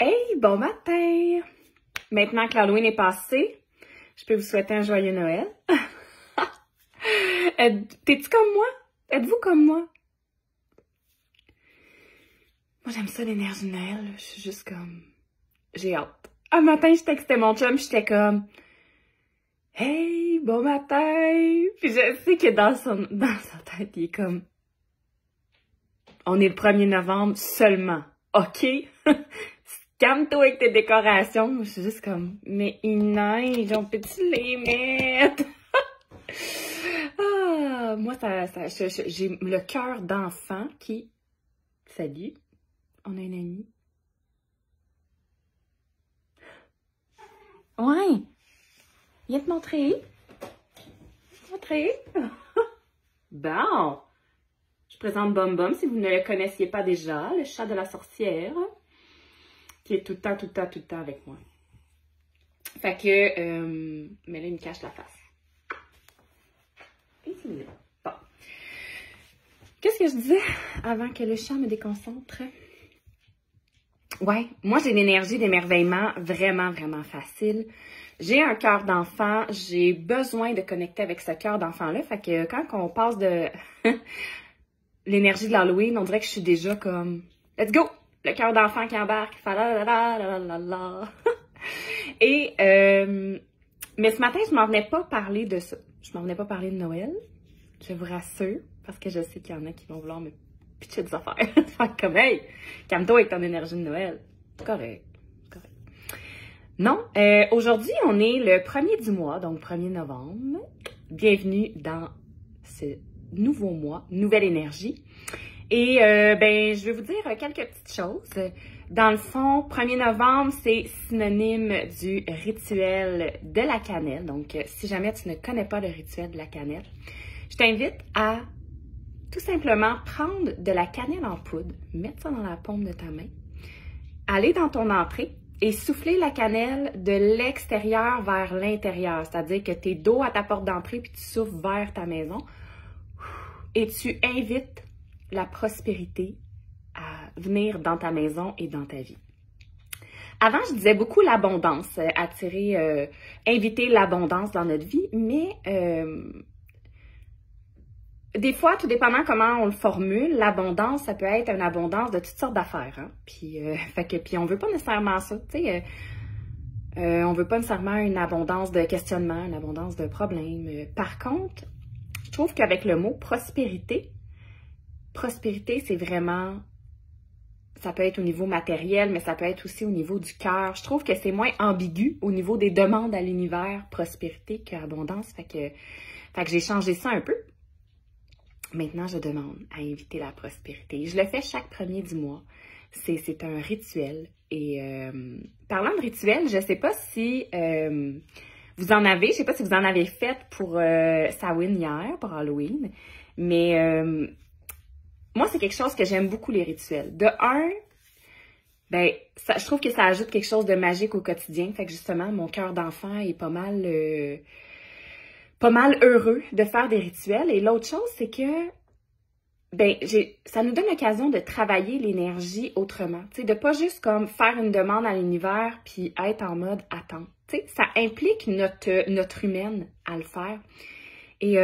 Hey, bon matin! Maintenant que l'Halloween est passé, je peux vous souhaiter un joyeux Noël. T'es-tu comme moi? Êtes-vous comme moi? Moi, j'aime ça l'énergie de Noël. Je suis juste comme... J'ai hâte. Un matin, je textais mon chum, j'étais comme... Hey, bon matin! Puis je sais que dans sa tête, il est comme... On est le 1er novembre seulement, OK? Calme-toi avec tes décorations. Je suis juste comme, mais il neige, on peut-tu les mettre? Ah, moi, j'ai le cœur d'enfant qui... Salut, on a une amie. Ouais, viens te montrer. Bon, je présente Bum Bum, si vous ne le connaissiez pas déjà, le chat de la sorcière, qui est tout le temps avec moi. Fait que, mais là, il me cache la face. Et c'est là. Bon. Qu'est-ce que je disais avant que le chat me déconcentre? Ouais, moi, j'ai l'énergie d'émerveillement vraiment facile. J'ai un cœur d'enfant, j'ai besoin de connecter avec ce cœur d'enfant-là. Fait que quand on passe de l'énergie de l'Halloween, on dirait que je suis déjà comme « Let's go! » Le cœur d'enfant qui embarque. Et, mais ce matin, je m'en venais pas parler de ça. Je m'en venais pas parler de Noël. Je vous rassure, parce que je sais qu'il y en a qui vont vouloir me pitcher des affaires. Faire comme, hey, calme-toi avec ton énergie de Noël. Correct. Non, aujourd'hui, on est le 1er du mois, donc 1er novembre. Bienvenue dans ce nouveau mois, nouvelle énergie. Et ben, je vais vous dire quelques petites choses. Dans le fond, 1er novembre, c'est synonyme du rituel de la cannelle. Donc, si jamais tu ne connais pas le rituel de la cannelle, je t'invite à tout simplement prendre de la cannelle en poudre, mettre ça dans la paume de ta main, aller dans ton entrée et souffler la cannelle de l'extérieur vers l'intérieur. C'est-à-dire que tu es dos à ta porte d'entrée puis tu souffles vers ta maison et tu invites la prospérité à venir dans ta maison et dans ta vie. Avant, je disais beaucoup l'abondance, attirer, inviter l'abondance dans notre vie, mais des fois, tout dépendant comment on le formule, l'abondance, ça peut être une abondance de toutes sortes d'affaires. Hein? Puis on veut pas nécessairement ça, tu sais. On veut pas nécessairement une abondance de questionnement, une abondance de problèmes. Par contre, je trouve qu'avec le mot prospérité, c'est vraiment, ça peut être au niveau matériel, mais ça peut être aussi au niveau du cœur. Je trouve que c'est moins ambigu au niveau des demandes à l'univers, prospérité qu'abondance. Fait que j'ai changé ça un peu. Maintenant, je demande à inviter la prospérité. Je le fais chaque 1er du mois. C'est un rituel. Et parlant de rituel, je sais pas si vous en avez, je sais pas si vous en avez fait pour Samhain hier, pour Halloween, mais moi, c'est quelque chose que j'aime beaucoup, les rituels. De un, ben, je trouve que ça ajoute quelque chose de magique au quotidien. Fait que justement, mon cœur d'enfant est pas mal heureux de faire des rituels. Et l'autre chose, c'est que ben, ça nous donne l'occasion de travailler l'énergie autrement. Tu sais, de pas juste comme faire une demande à l'univers puis être en mode attente. Tu sais, ça implique notre humaine à le faire. Et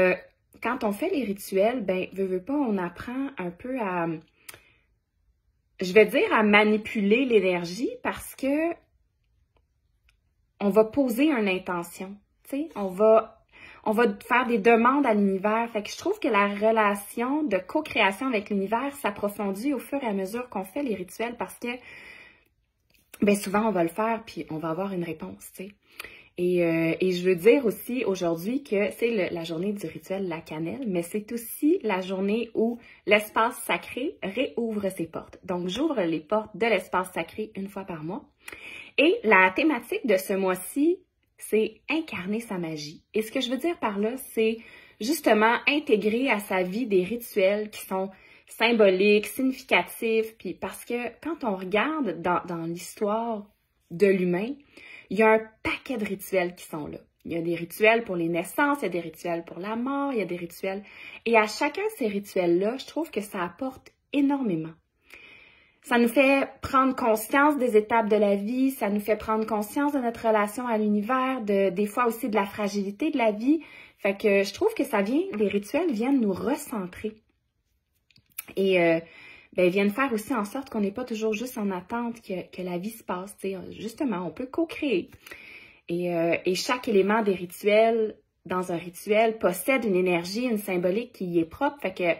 quand on fait les rituels, ben, veux pas, on apprend un peu à, je vais dire, à manipuler l'énergie parce que on va poser une intention. Tu sais, on va faire des demandes à l'univers. Fait que je trouve que la relation de co-création avec l'univers s'approfondit au fur et à mesure qu'on fait les rituels parce que, ben, souvent, on va le faire puis on va avoir une réponse, tu sais. Et je veux dire aussi aujourd'hui que c'est la journée du rituel de la cannelle, mais c'est aussi la journée où l'espace sacré réouvre ses portes. Donc, j'ouvre les portes de l'espace sacré une fois par mois. Et la thématique de ce mois-ci, c'est incarner sa magie. Et ce que je veux dire par là, c'est justement intégrer à sa vie des rituels qui sont symboliques, significatifs, puis parce que quand on regarde dans l'histoire de l'humain, il y a un paquet de rituels qui sont là. Il y a des rituels pour les naissances, il y a des rituels pour la mort, il y a des rituels. Et à chacun de ces rituels-là, je trouve que ça apporte énormément. Ça nous fait prendre conscience des étapes de la vie, ça nous fait prendre conscience de notre relation à l'univers, des fois aussi de la fragilité de la vie. Fait que je trouve que les rituels viennent nous recentrer. Et ils viennent faire aussi en sorte qu'on n'est pas toujours juste en attente que la vie se passe. T'sais. Justement, on peut co-créer. Et chaque élément des rituels, dans un rituel, possède une énergie, une symbolique qui y est propre. Fait que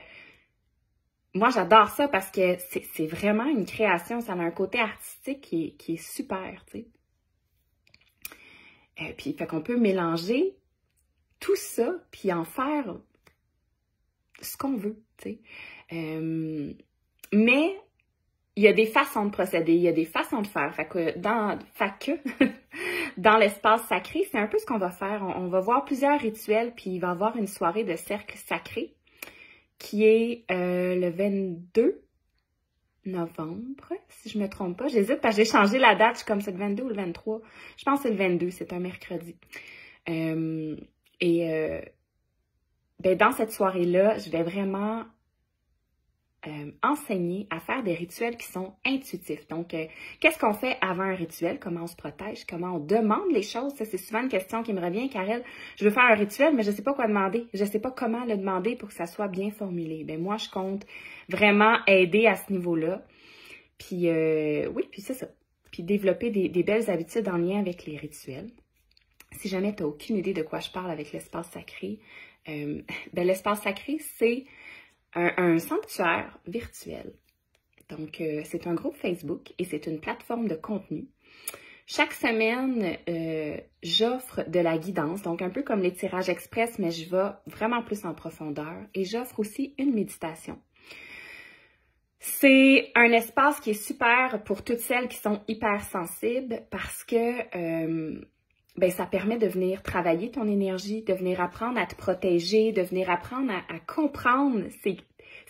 moi, j'adore ça parce que c'est vraiment une création. Ça a un côté artistique qui est super, tu sais. Puis, fait qu'on peut mélanger tout ça, puis en faire ce qu'on veut, tu sais. Mais il y a des façons de procéder, il y a des façons de faire. Fait que dans l'espace sacré, c'est un peu ce qu'on va faire. On va voir plusieurs rituels, puis il va y avoir une soirée de cercle sacré qui est le 22 novembre, si je me trompe pas. J'hésite parce que j'ai changé la date, je suis comme c'est le 22 ou le 23. Je pense que c'est le 22, c'est un mercredi. Dans cette soirée-là, je vais vraiment enseigner à faire des rituels qui sont intuitifs. Donc, qu'est-ce qu'on fait avant un rituel? Comment on se protège? Comment on demande les choses? Ça, c'est souvent une question qui me revient. Karel, je veux faire un rituel, mais je ne sais pas quoi demander. Je ne sais pas comment le demander pour que ça soit bien formulé. Ben moi, je compte vraiment aider à ce niveau-là. Puis, oui, puis c'est ça. Puis développer des belles habitudes en lien avec les rituels. Si jamais tu n'as aucune idée de quoi je parle avec l'espace sacré, l'espace sacré, c'est un sanctuaire virtuel. Donc, c'est un groupe Facebook et c'est une plateforme de contenu. Chaque semaine, j'offre de la guidance, donc un peu comme les tirages express, mais je vais vraiment plus en profondeur. Et j'offre aussi une méditation. C'est un espace qui est super pour toutes celles qui sont hypersensibles parce que ça permet de venir travailler ton énergie, de venir apprendre à te protéger, de venir apprendre à comprendre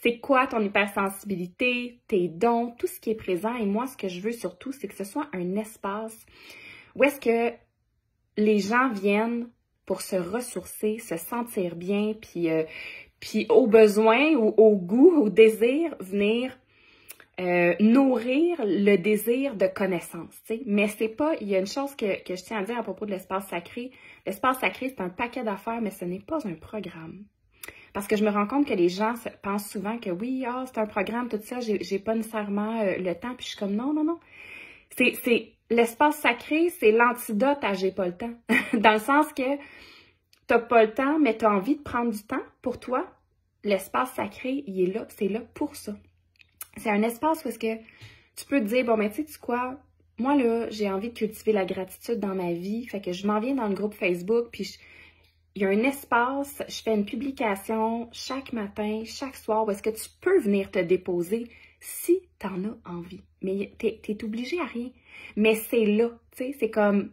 c'est quoi ton hypersensibilité, tes dons, tout ce qui est présent. Et moi, ce que je veux surtout, c'est que ce soit un espace où est-ce que les gens viennent pour se ressourcer, se sentir bien, puis au besoin ou au goût, au désir, venir nourrir le désir de connaissance, tu sais. Mais c'est pas, il y a une chose que je tiens à dire à propos de l'espace sacré. L'espace sacré, c'est un paquet d'affaires, mais ce n'est pas un programme. Parce que je me rends compte que les gens pensent souvent que oui, c'est un programme, tout ça, j'ai pas nécessairement le temps, puis je suis comme non. C'est l'espace sacré, c'est l'antidote à j'ai pas le temps. Dans le sens que t'as pas le temps, mais t'as envie de prendre du temps pour toi. L'espace sacré, il est là, c'est là pour ça. C'est un espace où est-ce que tu peux te dire, bon, mais tu sais quoi, moi là, j'ai envie de cultiver la gratitude dans ma vie, fait que je m'en viens dans le groupe Facebook, puis il y a un espace, je fais une publication chaque matin, chaque soir, où est-ce que tu peux venir te déposer si tu en as envie. Mais t'es obligé à rien. Mais c'est là, tu sais, c'est comme,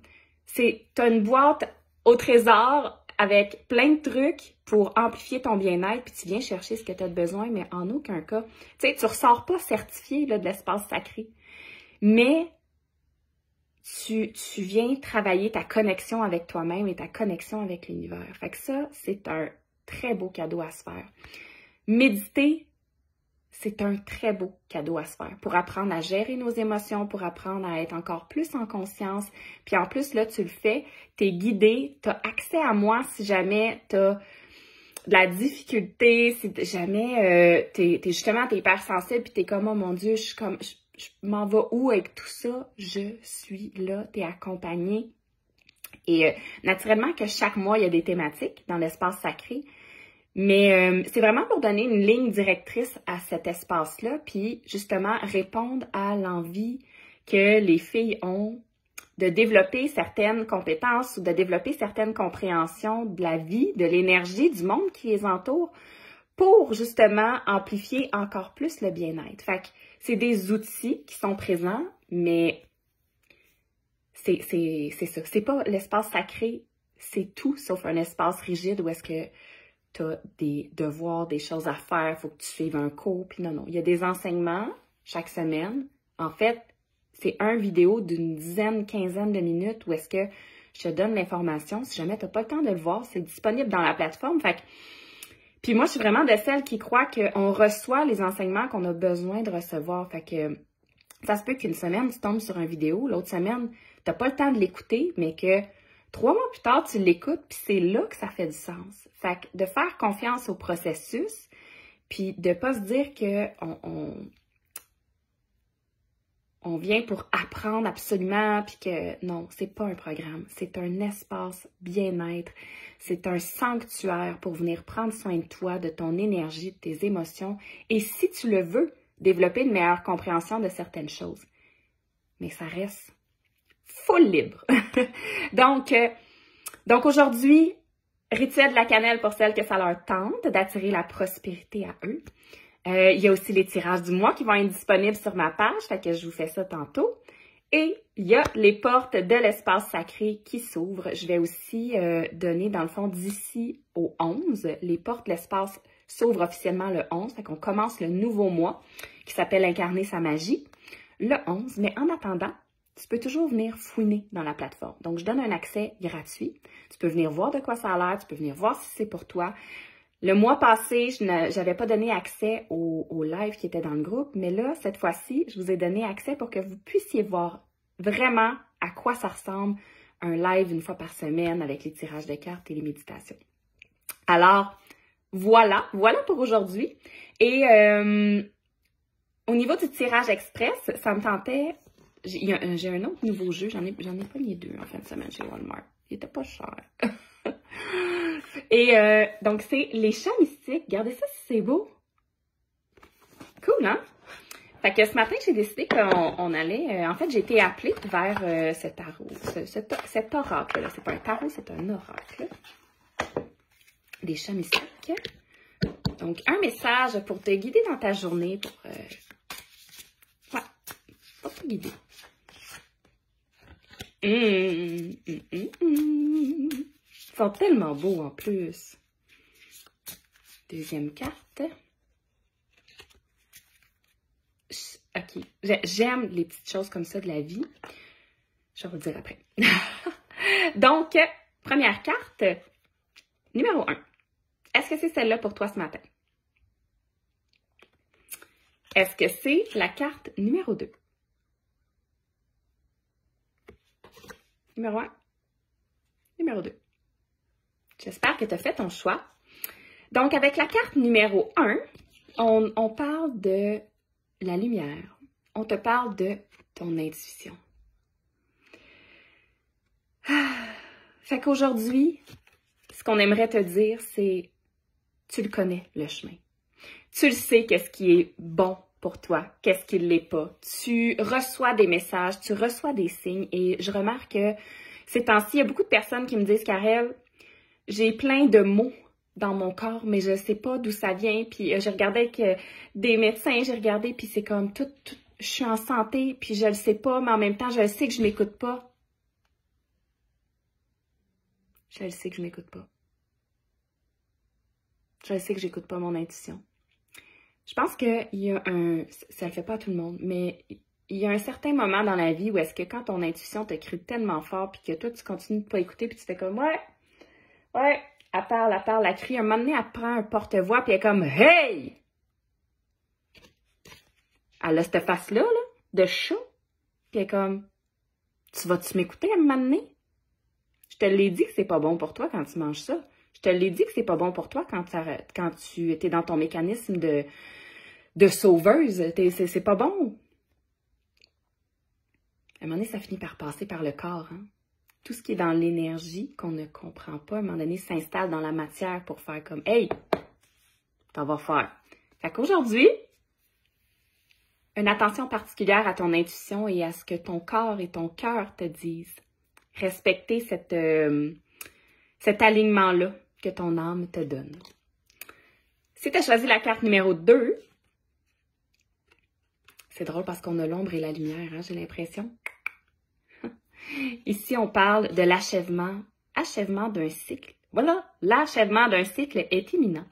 t'as une boîte au trésor avec plein de trucs pour amplifier ton bien-être, puis tu viens chercher ce que tu as besoin, mais en aucun cas, tu sais, tu ressors pas certifié là, de l'espace sacré. Mais tu viens travailler ta connexion avec toi-même et ta connexion avec l'univers. Fait que ça, c'est un très beau cadeau à se faire. Méditer, c'est un très beau cadeau à se faire pour apprendre à gérer nos émotions, pour apprendre à être encore plus en conscience. Puis en plus, là, tu le fais, t'es guidé, t'as accès à moi si jamais t'as de la difficulté, si jamais t'es hypersensible puis t'es comme, oh mon Dieu, je m'en vais où avec tout ça? Je suis là, t'es accompagnée. Et naturellement que chaque mois, il y a des thématiques dans l'espace sacré. Mais c'est vraiment pour donner une ligne directrice à cet espace-là, puis justement répondre à l'envie que les filles ont de développer certaines compétences ou de développer certaines compréhensions de la vie, de l'énergie, du monde qui les entoure, pour justement amplifier encore plus le bien-être. Fait que c'est des outils qui sont présents, mais c'est ça. C'est pas l'espace sacré, c'est tout sauf un espace rigide où est-ce que tu as des devoirs, des choses à faire, il faut que tu suives un cours, puis non. Il y a des enseignements chaque semaine. En fait, c'est une vidéo d'une dizaine, quinzaine de minutes où est-ce que je te donne l'information. Si jamais tu n'as pas le temps de le voir, c'est disponible dans la plateforme. Fait que, puis moi, je suis vraiment de celles qui croient qu'on reçoit les enseignements qu'on a besoin de recevoir. Fait que Ça se peut qu'une semaine, tu tombes sur une vidéo, l'autre semaine, tu n'as pas le temps de l'écouter, mais que 3 mois plus tard, tu l'écoutes, puis c'est là que ça fait du sens. Fait que de faire confiance au processus, puis de ne pas se dire qu'on vient pour apprendre absolument, puis que non, c'est pas un programme, c'est un espace bien-être, c'est un sanctuaire pour venir prendre soin de toi, de ton énergie, de tes émotions, et si tu le veux, développer une meilleure compréhension de certaines choses. Mais ça reste full libre. Donc aujourd'hui, rituel de la cannelle pour celles que ça leur tente d'attirer la prospérité à eux. Il y a aussi les tirages du mois qui vont être disponibles sur ma page, fait que je vous fais ça tantôt. Et il y a les portes de l'espace sacré qui s'ouvrent. Je vais aussi donner, dans le fond, d'ici au 11, les portes de l'espace s'ouvrent officiellement le 11, fait qu'on commence le nouveau mois qui s'appelle Incarner sa magie, le 11. Mais en attendant, tu peux toujours venir fouiner dans la plateforme. Donc, je donne un accès gratuit. Tu peux venir voir de quoi ça a l'air, tu peux venir voir si c'est pour toi. Le mois passé, je n'avais pas donné accès au live qui était dans le groupe, mais là, cette fois-ci, je vous ai donné accès pour que vous puissiez voir vraiment à quoi ça ressemble un live une fois par semaine avec les tirages de cartes et les méditations. Alors, voilà pour aujourd'hui. Et au niveau du tirage express, ça me tentait. J'ai un autre nouveau jeu, j'en ai pas mis 2 en fin de semaine chez Walmart. Il était pas cher. Et donc, c'est les chats mystiques. Regardez ça si c'est beau. Cool, hein? Fait que ce matin, j'ai décidé qu'on allait... en fait, j'ai été appelée vers cet tarot, cet oracle-là. C'est pas un tarot, c'est un oracle. Des chats mystiques. Donc, un message pour te guider dans ta journée, pour te guider. Ils sont tellement beaux en plus. Deuxième carte. OK. J'aime les petites choses comme ça de la vie. Je vais vous le dire après. Donc, première carte, numéro 1. Est-ce que c'est celle-là pour toi ce matin? Est-ce que c'est la carte numéro 2? Numéro 1. Numéro 2. J'espère que tu as fait ton choix. Donc, avec la carte numéro 1, on parle de la lumière. On te parle de ton intuition. Fait qu'aujourd'hui, ce qu'on aimerait te dire, c'est tu le connais, le chemin. Tu le sais, qu'est-ce qui est bon pour toi, qu'est-ce qui ne l'est pas. Tu reçois des messages, tu reçois des signes et je remarque que ces temps-ci, il y a beaucoup de personnes qui me disent « Karel, j'ai plein de mots dans mon corps, mais je ne sais pas d'où ça vient. » Puis j'ai regardé avec des médecins, j'ai regardé, puis c'est comme tout, je suis en santé, puis je le sais pas, mais en même temps, je le sais que je m'écoute pas. Je le sais que je m'écoute pas. Je le sais que j'écoute pas mon intuition. Je pense qu'il y a ça le fait pas à tout le monde, mais il y a un certain moment dans la vie où est-ce que quand ton intuition te crie tellement fort, puis que toi, tu continues de pas écouter, puis tu fais comme, ouais, elle parle, elle crie. Un moment donné, elle prend un porte-voix, puis elle est comme, hey! Elle a cette face-là, de chat, puis elle est comme, tu vas-tu m'écouter à un moment donné? Je te l'ai dit que c'est pas bon pour toi quand tu manges ça. Je te l'ai dit que c'est pas bon pour toi quand tu étais dans ton mécanisme de sauveuse. C'est pas bon. À un moment donné, ça finit par passer par le corps. Hein? Tout ce qui est dans l'énergie qu'on ne comprend pas, à un moment donné, s'installe dans la matière pour faire comme « Hey, t'en vas faire. » Fait qu'aujourd'hui, une attention particulière à ton intuition et à ce que ton corps et ton cœur te disent. Respecter cet alignement-là que ton âme te donne. Si tu as choisi la carte numéro 2, c'est drôle parce qu'on a l'ombre et la lumière, hein, j'ai l'impression. Ici, on parle de l'achèvement d'un cycle. Voilà, l'achèvement d'un cycle est imminent.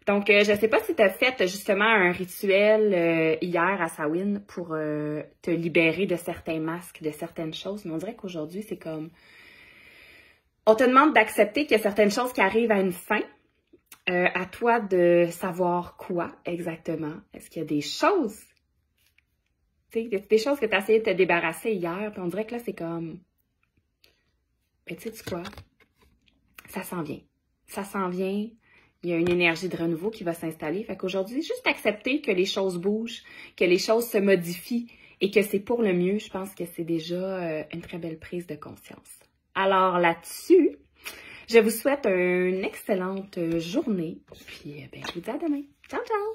Donc, je ne sais pas si tu as fait justement un rituel hier à Samhain pour te libérer de certains masques, de certaines choses, mais on dirait qu'aujourd'hui, c'est comme... On te demande d'accepter qu'il y a certaines choses qui arrivent à une fin. À toi de savoir quoi exactement. Est-ce qu'il y a des choses? Tu sais, des choses que tu as essayé de te débarrasser hier, puis on dirait que là, c'est comme... Ben, tu sais quoi? Ça s'en vient. Ça s'en vient. Il y a une énergie de renouveau qui va s'installer. Fait qu'aujourd'hui, juste accepter que les choses bougent, que les choses se modifient et que c'est pour le mieux, je pense que c'est déjà une très belle prise de conscience. Alors là-dessus, je vous souhaite une excellente journée. Puis, ben, je vous dis à demain. Ciao, ciao!